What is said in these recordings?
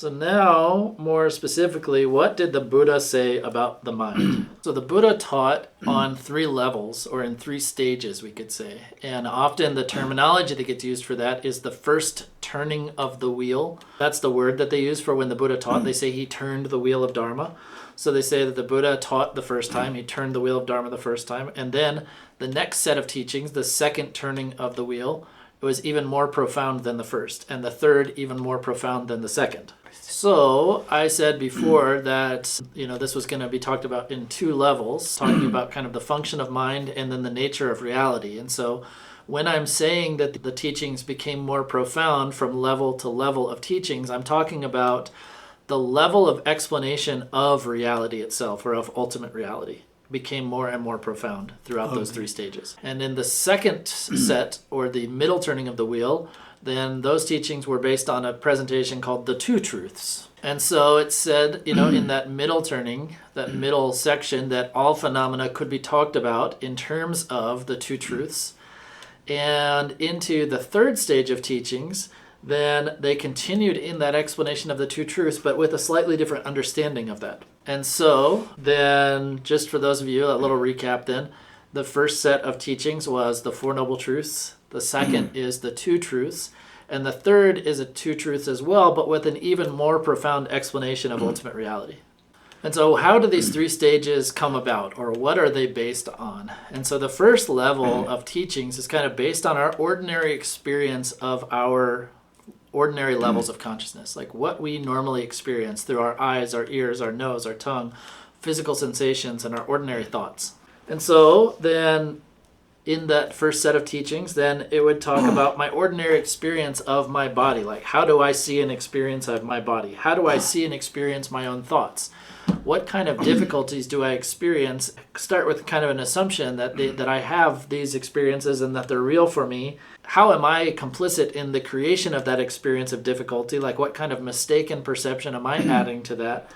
So now, more specifically, what did the Buddha say about the mind? So the Buddha taught on 3 levels, or in 3 stages, we could say. And often the terminology that gets used for that is the first turning of the wheel. That's the word that they use for when the Buddha taught. They say he turned the wheel of Dharma. So they say that the Buddha taught the first time, he turned the wheel of Dharma the first time. And then the next set of teachings, the second turning of the wheel, it was even more profound than the first. And the third, even more profound than the second. So I said before that, this was going to be talked about in 2 levels, talking about kind of the function of mind and then the nature of reality. And so when I'm saying that the teachings became more profound from level to level of teachings, I'm talking about the level of explanation of reality itself, or of ultimate reality, became more and more profound throughout those 3 stages. And in the second set, or the middle turning of the wheel, then those teachings were based on a presentation called the 2 truths. And so it said, in that middle turning, that middle section, that all phenomena could be talked about in terms of the 2 truths. And into the third stage of teachings, then they continued in that explanation of the 2 truths, but with a slightly different understanding of that. And so then, just for those of you, a little recap then, the first set of teachings was the 4 Noble Truths. The second is the 2 truths. And the third is a 2 truths as well, but with an even more profound explanation of ultimate reality. And so how do these 3 stages come about, or what are they based on? And so the first level of teachings is kind of based on our ordinary experience of our ordinary levels of consciousness, like what we normally experience through our eyes, our ears, our nose, our tongue, physical sensations, and our ordinary thoughts. And so then in that first set of teachings, then it would talk about my ordinary experience of my body. Like, how do I see and experience of my body? How do I see and experience my own thoughts? What kind of difficulties do I experience? Start with kind of an assumption that I have these experiences and that they're real for me. How am I complicit in the creation of that experience of difficulty? Like, what kind of mistaken perception am I adding to that?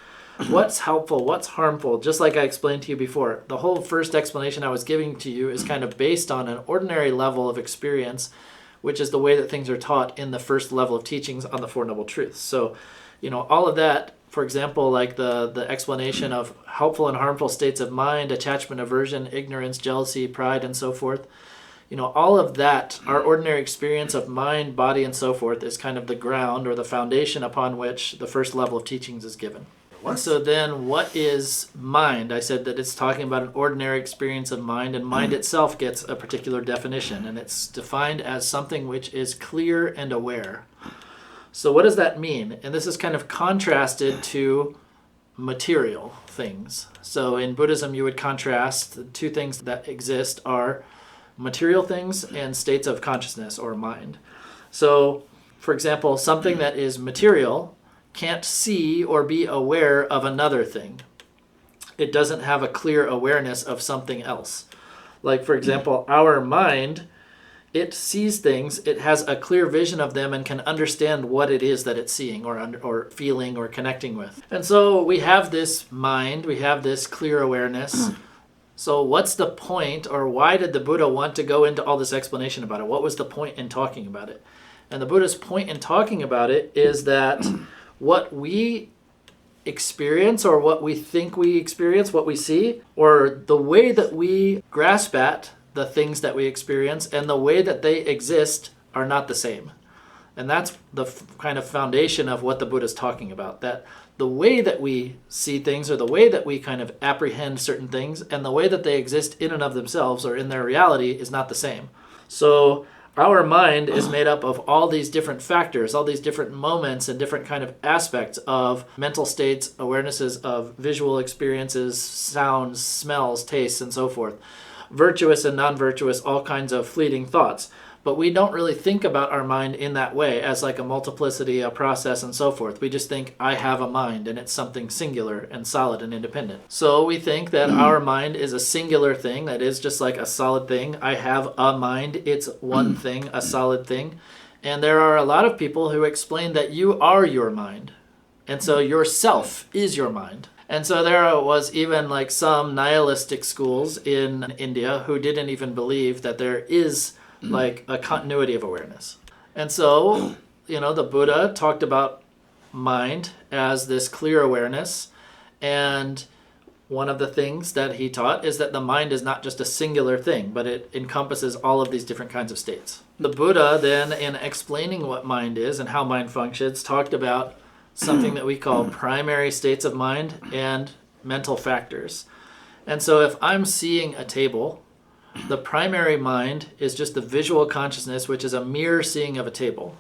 What's helpful? What's harmful? Just like I explained to you before, the whole first explanation I was giving to you is kind of based on an ordinary level of experience, which is the way that things are taught in the first level of teachings on the 4 Noble Truths. So, all of that, for example, like the explanation of helpful and harmful states of mind, attachment, aversion, ignorance, jealousy, pride, and so forth, all of that, our ordinary experience of mind, body, and so forth, is kind of the ground or the foundation upon which the first level of teachings is given. And so then what is mind? I said that it's talking about an ordinary experience of mind, and mind itself gets a particular definition, and it's defined as something which is clear and aware. So what does that mean? And this is kind of contrasted to material things. So in Buddhism, you would contrast the 2 things that exist are material things and states of consciousness or mind. So, for example, something that is material can't see or be aware of another thing. It doesn't have a clear awareness of something else. Like, for example, our mind, it sees things, it has a clear vision of them and can understand what it is that it's seeing or feeling or connecting with. And so we have this mind, we have this clear awareness. So what's the point, or why did the Buddha want to go into all this explanation about it? What was the point in talking about it? And the Buddha's point in talking about it is that what we experience, or what we think we experience, what we see, or the way that we grasp at the things that we experience and the way that they exist are not the same. And that's the kind of foundation of what the Buddha is talking about, that the way that we see things, or the way that we kind of apprehend certain things, and the way that they exist in and of themselves or in their reality is not the same. So our mind is made up of all these different factors, all these different moments and different kind of aspects of mental states, awarenesses of visual experiences, sounds, smells, tastes, and so forth. Virtuous and non-virtuous, all kinds of fleeting thoughts. But we don't really think about our mind in that way as like a multiplicity, a process, and so forth. We just think, I have a mind, and it's something singular and solid and independent. So we think that our mind is a singular thing, that is just like a solid thing. I have a mind, it's one thing, a solid thing. And there are a lot of people who explain that you are your mind. And so yourself is your mind. And so there was even like some nihilistic schools in India who didn't even believe that there is like a continuity of awareness. And so, the Buddha talked about mind as this clear awareness. And one of the things that he taught is that the mind is not just a singular thing, but it encompasses all of these different kinds of states. The Buddha then, in explaining what mind is and how mind functions, talked about something that we call primary states of mind and mental factors. And so if I'm seeing a table, the primary mind is just the visual consciousness, which is a mere seeing of a table.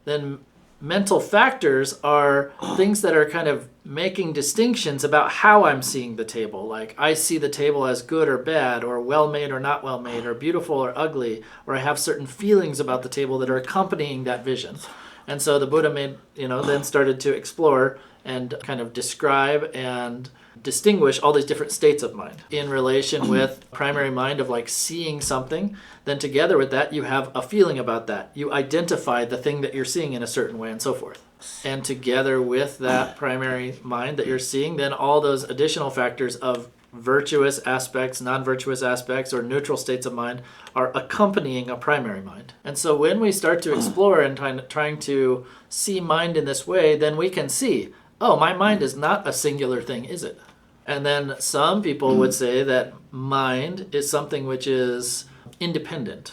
Then mental factors are things that are kind of making distinctions about how I'm seeing the table. Like I see the table as good or bad, or well-made or not well-made, or beautiful or ugly, or I have certain feelings about the table that are accompanying that vision. And so the Buddha then started to explore and kind of describe and distinguish all these different states of mind in relation with primary mind of like seeing something. Then together with that, you have a feeling about that. You identify the thing that you're seeing in a certain way and so forth. And together with that primary mind that you're seeing, then all those additional factors of virtuous aspects, non-virtuous aspects, or neutral states of mind are accompanying a primary mind. And so when we start to explore and trying to see mind in this way, then we can see, oh, my mind is not a singular thing, is it? And then some people would say that mind is something which is independent.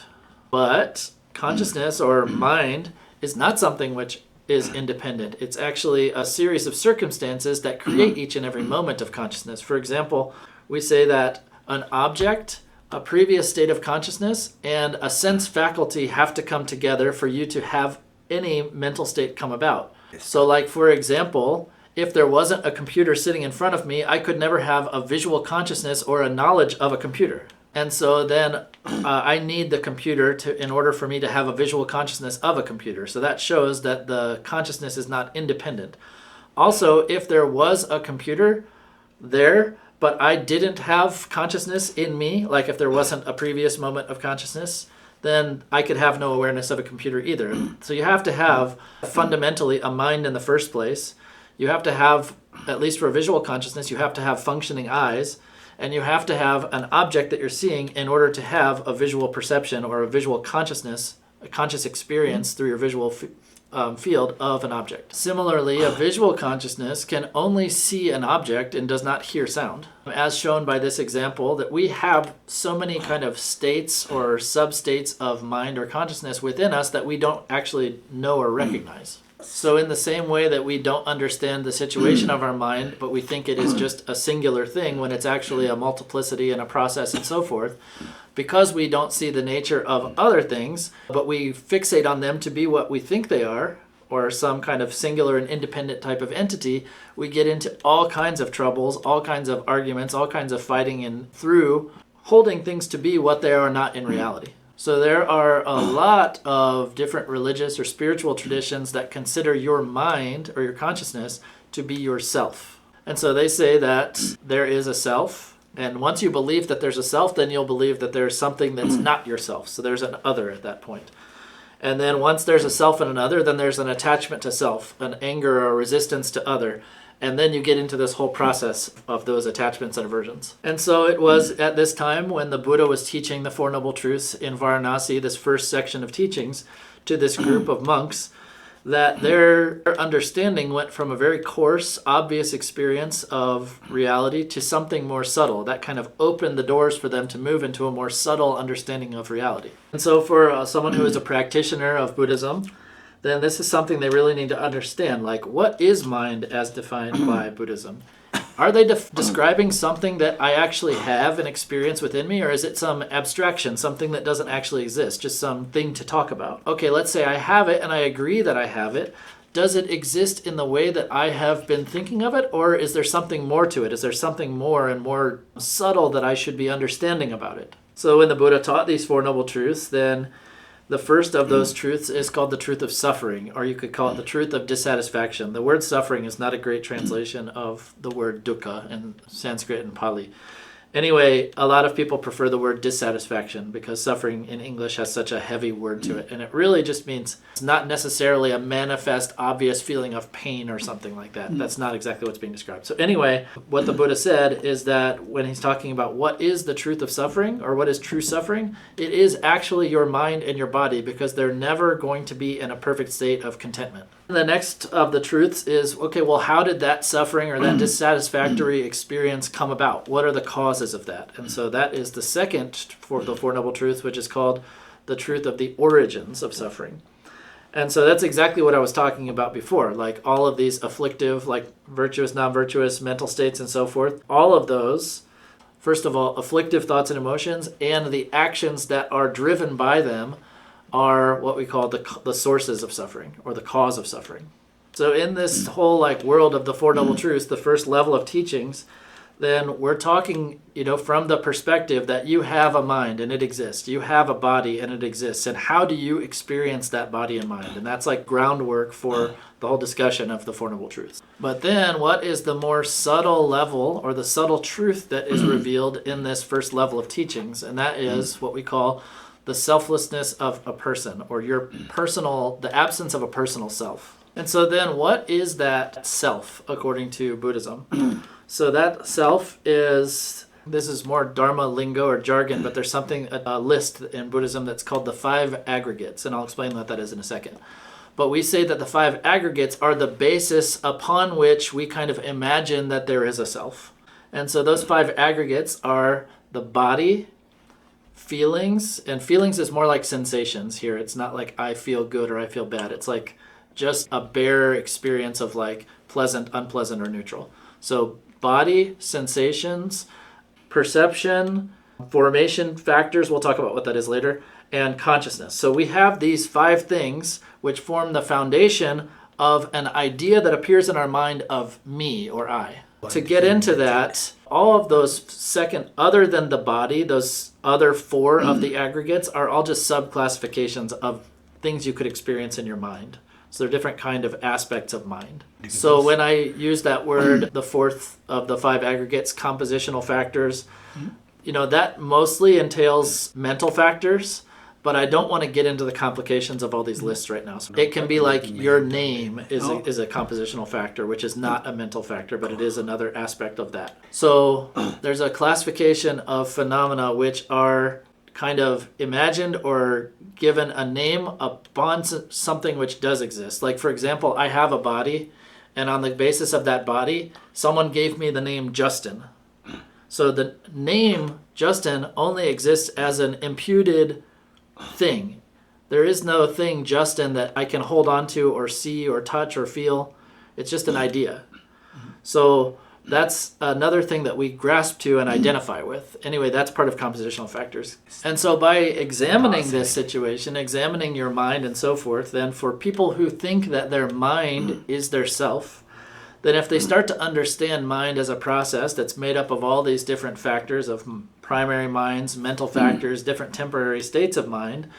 But consciousness or mind is not something which is independent. It's actually a series of circumstances that create each and every moment of consciousness. For example, we say that an object, a previous state of consciousness, and a sense faculty have to come together for you to have any mental state come about. So like, for example, if there wasn't a computer sitting in front of me, I could never have a visual consciousness or a knowledge of a computer. And so then I need the computer in order for me to have a visual consciousness of a computer. So that shows that the consciousness is not independent. Also, if there was a computer there, but I didn't have consciousness in me, like if there wasn't a previous moment of consciousness, then I could have no awareness of a computer either. So you have to have fundamentally a mind in the first place. You have to have, at least for visual consciousness, you have to have functioning eyes, and you have to have an object that you're seeing in order to have a visual perception or a visual consciousness, a conscious experience through your visual field of an object. Similarly, a visual consciousness can only see an object and does not hear sound. As shown by this example, that we have so many kind of states or sub-states of mind or consciousness within us that we don't actually know or recognize. So in the same way that we don't understand the situation of our mind, but we think it is just a singular thing when it's actually a multiplicity and a process and so forth, because we don't see the nature of other things, but we fixate on them to be what we think they are, or some kind of singular and independent type of entity, we get into all kinds of troubles, all kinds of arguments, all kinds of fighting through holding things to be what they are not in reality. So there are a lot of different religious or spiritual traditions that consider your mind or your consciousness to be yourself. And so they say that there is a self, and once you believe that there's a self, then you'll believe that there's something that's not yourself. So there's an other at that point. And then once there's a self and an other, then there's an attachment to self, an anger or a resistance to other. And then you get into this whole process of those attachments and aversions. And so it was at this time when the Buddha was teaching the Four Noble Truths in Varanasi, this first section of teachings, to this group of monks, that their understanding went from a very coarse, obvious experience of reality to something more subtle. That kind of opened the doors for them to move into a more subtle understanding of reality. And so for someone who is a practitioner of Buddhism, then this is something they really need to understand. Like, what is mind as defined by Buddhism? Are they describing something that I actually have an experience within me, or is it some abstraction, something that doesn't actually exist, just some thing to talk about? Okay, let's say I have it and I agree that I have it. Does it exist in the way that I have been thinking of it, or is there something more to it? Is there something more and more subtle that I should be understanding about it? So when the Buddha taught these Four Noble Truths, then the first of those truths is called the truth of suffering, or you could call it the truth of dissatisfaction. The word suffering is not a great translation of the word dukkha in Sanskrit and Pali. Anyway, a lot of people prefer the word dissatisfaction because suffering in English has such a heavy word to it. And it really just means it's not necessarily a manifest, obvious feeling of pain or something like that. That's not exactly what's being described. So anyway, what the Buddha said is that when he's talking about what is the truth of suffering or what is true suffering, it is actually your mind and your body, because they're never going to be in a perfect state of contentment. The next of the truths is, okay, well, how did that suffering or that dissatisfactory experience come about? What are the causes of that? And so that is the second for the Four Noble Truths, which is called the truth of the origins of suffering. And so that's exactly what I was talking about before, like all of these afflictive, like virtuous, non-virtuous, mental states and so forth. All of those, first of all, afflictive thoughts and emotions and the actions that are driven by them are what we call the sources of suffering or the cause of suffering. So in this whole like world of the Four Noble Truths, the first level of teachings, then we're talking, from the perspective that you have a mind and it exists. You have a body and it exists. And how do you experience that body and mind? And that's like groundwork for the whole discussion of the Four Noble Truths. But then what is the more subtle level or the subtle truth that is revealed in this first level of teachings? And that is what we call the selflessness of a person, or the absence of a personal self. And so then what is that self according to Buddhism? So that self this is more Dharma lingo or jargon, but there's a list in Buddhism that's called the 5 aggregates, and I'll explain what that is in a second. But we say that the 5 aggregates are the basis upon which we kind of imagine that there is a self. And so those 5 aggregates are the body, feelings, and feelings is more like sensations here. It's not like I feel good or I feel bad. It's like just a bare experience of like pleasant, unpleasant, or neutral. So body, sensations, perception, formation factors, we'll talk about what that is later, and consciousness. So we have these 5 things which form the foundation of an idea that appears in our mind of me or I. To get into that, all of those other than the body, those other 4 of the aggregates are all just sub-classifications of things you could experience in your mind. So they're different kind of aspects of mind. So when I use that word, the 4th of the 5 aggregates, compositional factors, that mostly entails mental factors, but I don't want to get into the complications of all these lists right now. So it can be like your name is a compositional factor, which is not a mental factor, but it is another aspect of that. So there's a classification of phenomena which are kind of imagined or given a name upon something which does exist. Like, for example, I have a body, and on the basis of that body, someone gave me the name Justin. So the name Justin only exists as an imputed thing. There is no thing, Justin, that I can hold on to or see or touch or feel. It's just an idea. So that's another thing that we grasp to and identify with. Anyway, that's part of compositional factors. And so by examining this situation, examining your mind and so forth, then for people who think that their mind is their self, then if they start to understand mind as a process that's made up of all these different factors of primary minds, mental factors, different temporary states of mind,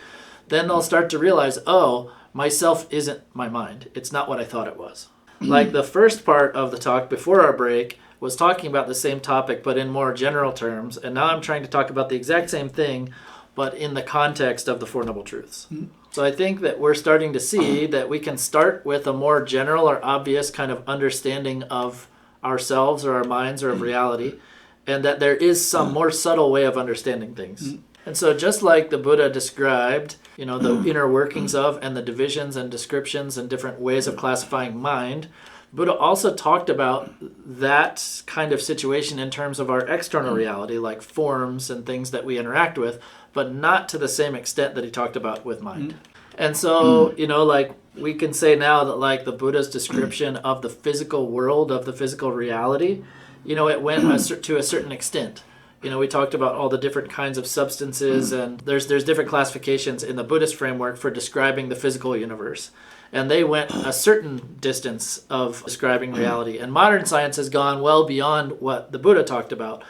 then they'll start to realize, oh, myself isn't my mind. It's not what I thought it was. Like the first part of the talk before our break was talking about the same topic, but in more general terms. And now I'm trying to talk about the exact same thing, but in the context of the Four Noble Truths. So I think that we're starting to see that we can start with a more general or obvious kind of understanding of ourselves or our minds or of reality, and that there is some more subtle way of understanding things. And so just like the Buddha described, the inner workings of and the divisions and descriptions and different ways of classifying mind, Buddha also talked about that kind of situation in terms of our external reality, like forms and things that we interact with, but not to the same extent that he talked about with mind. And so, like we can say now that like the Buddha's description of the physical world, of the physical reality, it went to a certain extent. We talked about all the different kinds of substances, and there's different classifications in the Buddhist framework for describing the physical universe. And they went a certain distance of describing reality. And modern science has gone well beyond what the Buddha talked about.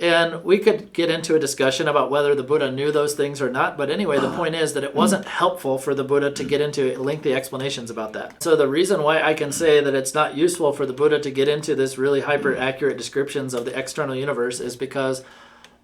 And we could get into a discussion about whether the Buddha knew those things or not. But anyway, the point is that it wasn't helpful for the Buddha to get into lengthy explanations about that. So the reason why I can say that it's not useful for the Buddha to get into this really hyper-accurate descriptions of the external universe is because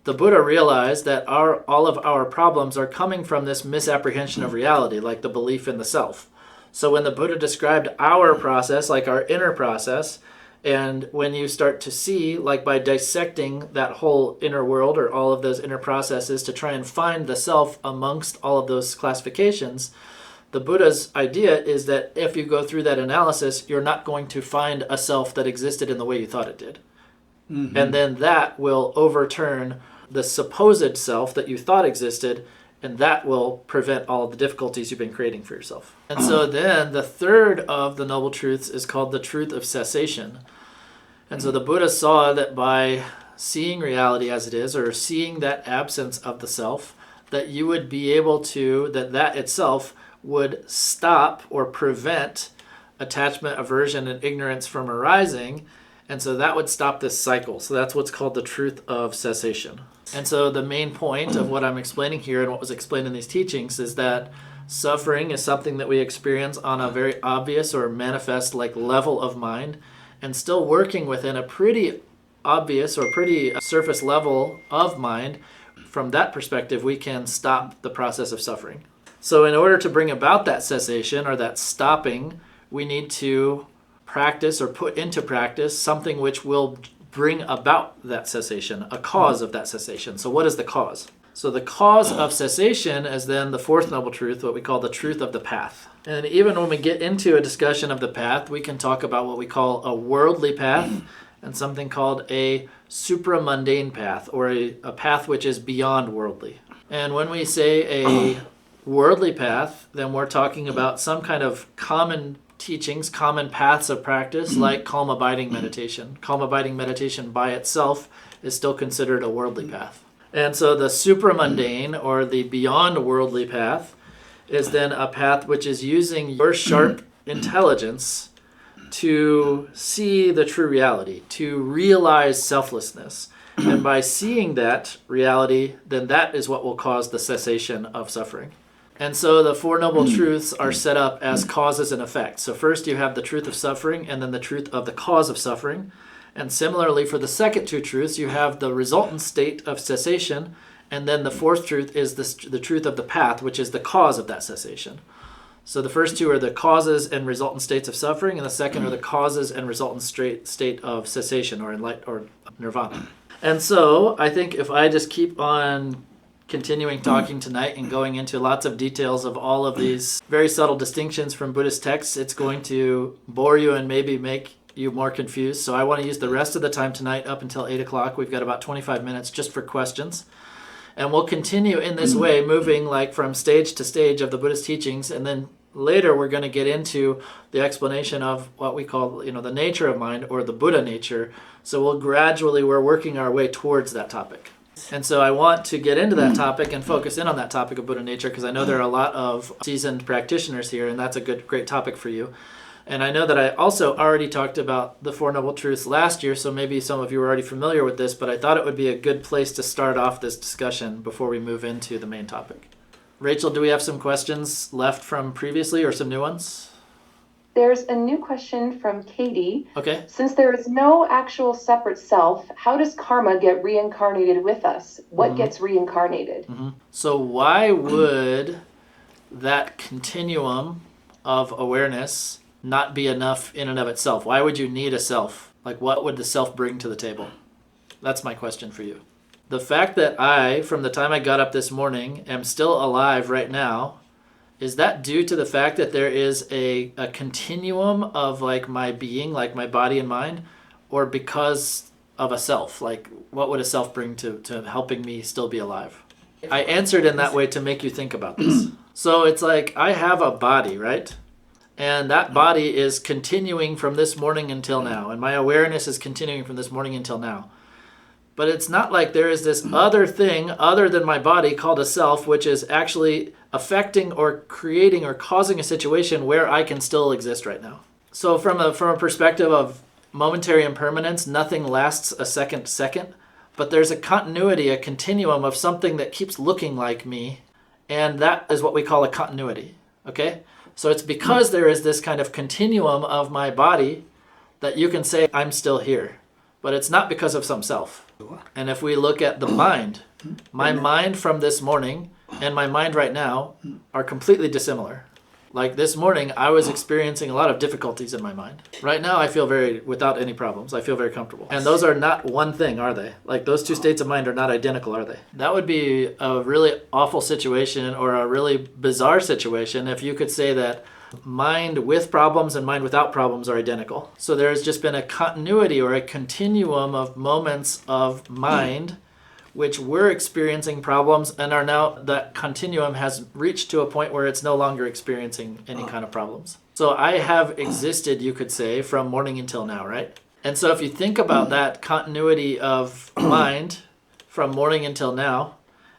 the Buddha realized that all of our problems are coming from this misapprehension of reality, like the belief in the self. So when the Buddha described our process, like our inner process, and when you start to see, like by dissecting that whole inner world or all of those inner processes to try and find the self amongst all of those classifications, the Buddha's idea is that if you go through that analysis, you're not going to find a self that existed in the way you thought it did. Mm-hmm. And then that will overturn the supposed self that you thought existed, and that will prevent all of the difficulties you've been creating for yourself. And so then the third of the Noble Truths is called the truth of cessation. And so the Buddha saw that by seeing reality as it is, or seeing that absence of the self, that you would be able to, that itself would stop or prevent attachment, aversion, and ignorance from arising. And so that would stop this cycle. So that's what's called the truth of cessation. And so the main point of what I'm explaining here and what was explained in these teachings is that suffering is something that we experience on a very obvious or manifest level of mind, and still working within a pretty obvious or pretty surface level of mind. From that perspective, we can stop the process of suffering. So in order to bring about that cessation or that stopping, we need to practice or put into practice something which will bring about that cessation, a cause of that cessation. So what is the cause? So the cause of cessation is then the fourth noble truth, what we call the truth of the path. And even when we get into a discussion of the path, we can talk about what we call a worldly path and something called a supramundane path, or a path which is beyond worldly. And when we say a worldly path, then we're talking about some kind of common teachings, common paths of practice, like calm abiding meditation. Calm abiding meditation by itself is still considered a worldly path. And so the supramundane, or the beyond worldly path, is then a path which is using your sharp intelligence to see the true reality, to realize selflessness. And by seeing that reality, then that is what will cause the cessation of suffering. And so the Four Noble Truths are set up as causes and effects. So first you have the truth of suffering, and then the truth of the cause of suffering. And similarly for the second two truths, you have the resultant state of cessation, and then the fourth truth is the truth of the path, which is the cause of that cessation. So the first two are the causes and resultant states of suffering, and the second are the causes and resultant state of cessation, or nirvana. And so I think if I just keep on continuing talking tonight and going into lots of details of all of these very subtle distinctions from Buddhist texts, it's going to bore you and maybe make you more confused. So I want to use the rest of the time tonight up until 8 o'clock. We've got about 25 minutes just for questions. And we'll continue in this way, moving from stage to stage of the Buddhist teachings. And then later we're going to get into the explanation of what we call, the nature of mind, or the Buddha nature. So we're working our way towards that topic. And so I want to get into that topic and focus in on that topic of Buddha nature, because I know there are a lot of seasoned practitioners here, and that's a great topic for you. And I know that I also already talked about the Four Noble Truths last year, so maybe some of you are already familiar with this, but I thought it would be a good place to start off this discussion before we move into the main topic. Rachel, do we have some questions left from previously, or some new ones? There's a new question from Katie. Okay. Since there is no actual separate self, how does karma get reincarnated with us? What gets reincarnated? So why would that continuum of awareness not be enough in and of itself? Why would you need a self? What would the self bring to the table? That's my question for you. The fact that I, from the time I got up this morning, am still alive right now, is that due to the fact that there is a continuum of my being, my body and mind, or because of a self? What would a self bring to helping me still be alive? I answered in that way to make you think about this. So it's I have a body, right? And that body is continuing from this morning until now, and my awareness is continuing from this morning until now. But it's not like there is this other thing other than my body called a self, which is actually affecting or creating or causing a situation where I can still exist right now. So from a perspective of momentary impermanence, nothing lasts a second, but there's a continuity, a continuum of something that keeps looking like me, and that is what we call a continuity, okay? So it's because there is this kind of continuum of my body that you can say I'm still here, but it's not because of some self. And if we look at the mind, my mind from this morning and my mind right now are completely dissimilar. Like this morning, I was experiencing a lot of difficulties in my mind. Right now, I feel without any problems. I feel very comfortable. And those are not one thing, are they? Like those two states of mind are not identical, are they? That would be a really awful situation or a really bizarre situation if you could say that mind with problems and mind without problems are identical. So there's just been a continuity or a continuum of moments of mind which we're experiencing problems and are now, that continuum has reached to a point where it's no longer experiencing any kind of problems. So I have existed, you could say, from morning until now, right? And so if you think about that continuity of mind from morning until now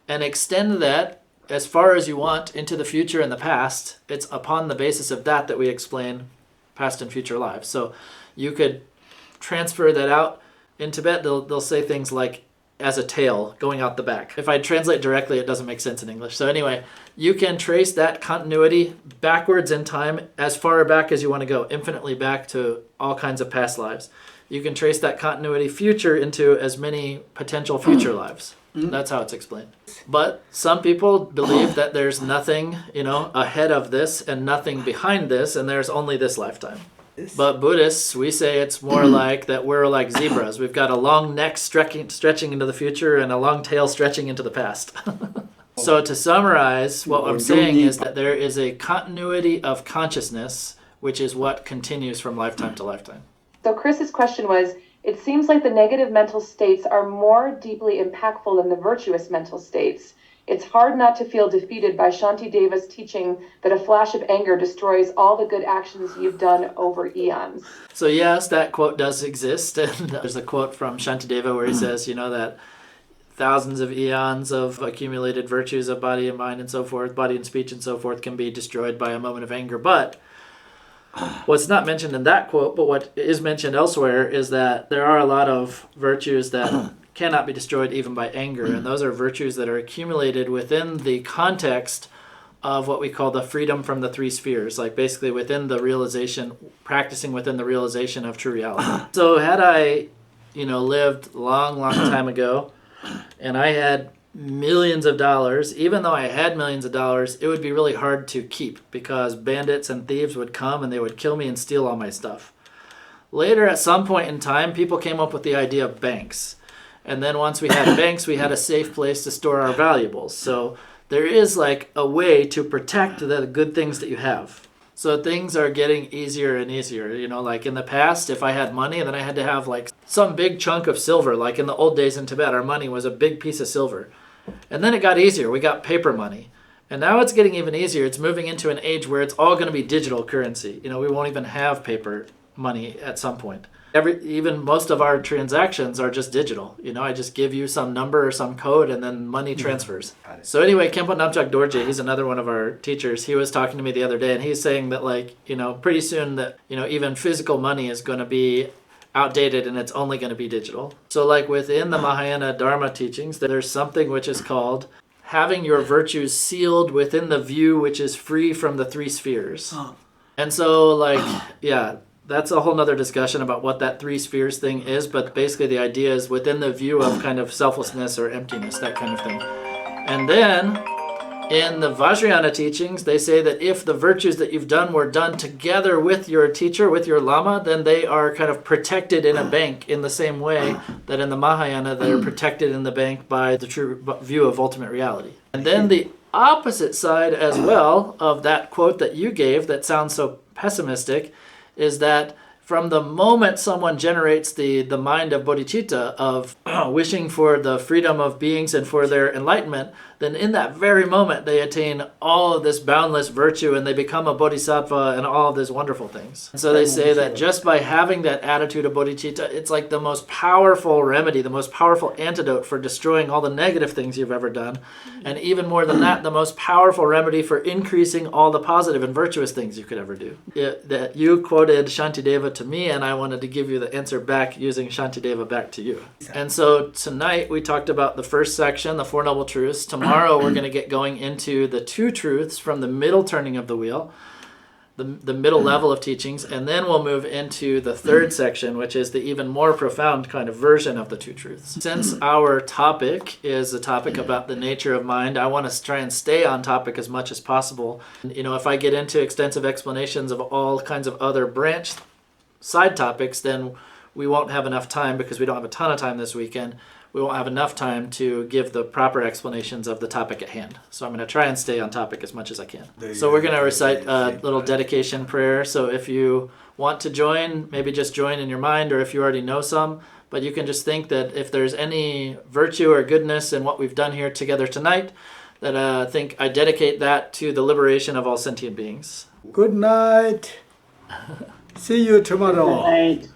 and extend that as far as you want into the future and the past, it's upon the basis of that that we explain past and future lives. So you could transfer that out. In Tibet, they'll say things like as a tail going out the back. If I translate directly, it doesn't make sense in English. So anyway, you can trace that continuity backwards in time as far back as you want to go, infinitely back to all kinds of past lives. You can trace that continuity future into as many potential future lives. That's how it's explained. But some people believe that there's nothing, ahead of this and nothing behind this, and there's only this lifetime. But Buddhists, we say it's more like that we're like zebras. We've got a long neck stretching into the future and a long tail stretching into the past. So to summarize, what I'm saying is that there is a continuity of consciousness, which is what continues from lifetime to lifetime. So Chris's question was, it seems like the negative mental states are more deeply impactful than the virtuous mental states. It's hard not to feel defeated by Shantideva's teaching that a flash of anger destroys all the good actions you've done over eons. So yes, that quote does exist. And there's a quote from Shantideva where he says, that thousands of eons of accumulated virtues of body and mind and so forth, body and speech and so forth, can be destroyed by a moment of anger. But what's not mentioned in that quote, but what is mentioned elsewhere, is that there are a lot of virtues that cannot be destroyed even by anger, and those are virtues that are accumulated within the context of what we call the freedom from the three spheres, like basically within the realization, practicing within the realization of true reality. So had I, lived long time ago, and I had millions of dollars, even though I had millions of dollars, it would be really hard to keep because bandits and thieves would come and they would kill me and steal all my stuff. Later, at some point in time, people came up with the idea of banks. And then once we had banks, we had a safe place to store our valuables. So there is like a way to protect the good things that you have. So things are getting easier and easier. Like in the past, if I had money, then I had to have like some big chunk of silver. Like in the old days in Tibet, our money was a big piece of silver. And then it got easier. We got paper money. And now it's getting even easier. It's moving into an age where it's all going to be digital currency. We won't even have paper money at some point. Even most of our transactions are just digital. I just give you some number or some code and then money transfers. So anyway, Khenpo Namchak Dorje, he's another one of our teachers. He was talking to me the other day and he's saying that pretty soon that, even physical money is going to be outdated and it's only going to be digital. So like within the Mahayana Dharma teachings, there's something which is called having your virtues sealed within the view which is free from the three spheres. And so that's a whole nother discussion about what that three spheres thing is, but basically the idea is within the view of kind of selflessness or emptiness, that kind of thing. And then in the Vajrayana teachings, they say that if the virtues that you've done were done together with your teacher, with your lama, then they are kind of protected in a bank in the same way that in the Mahayana they're protected in the bank by the true view of ultimate reality. And then the opposite side as well of that quote that you gave that sounds so pessimistic is that from the moment someone generates the mind of bodhicitta, of wishing for the freedom of beings and for their enlightenment, then in that very moment they attain all of this boundless virtue and they become a bodhisattva and all of these wonderful things. And so they say that just by having that attitude of bodhicitta, it's like the most powerful remedy, the most powerful antidote for destroying all the negative things you've ever done. And even more than that, the most powerful remedy for increasing all the positive and virtuous things you could ever do. That you quoted Shantideva to me, and I wanted to give you the answer back using Shantideva back to you. And so tonight we talked about the first section, the Four Noble Truths. Tomorrow we're going to get going into the two truths from the middle turning of the wheel. the middle level of teachings, and then we'll move into the third section, which is the even more profound kind of version of the two truths. Since our topic is a topic about the nature of mind, I want to try and stay on topic as much as possible. You know, if I get into extensive explanations of all kinds of other branch side topics, then we won't have enough time, because we don't have a ton of time this weekend. We won't have enough time to give the proper explanations of the topic at hand. So I'm going to try and stay on topic as much as I can. So we're going to recite a little dedication prayer. So if you want to join, maybe just join in your mind, or if you already know some, but you can just think that if there's any virtue or goodness in what we've done here together tonight, that I dedicate that to the liberation of all sentient beings. Good night. See you tomorrow. Good night.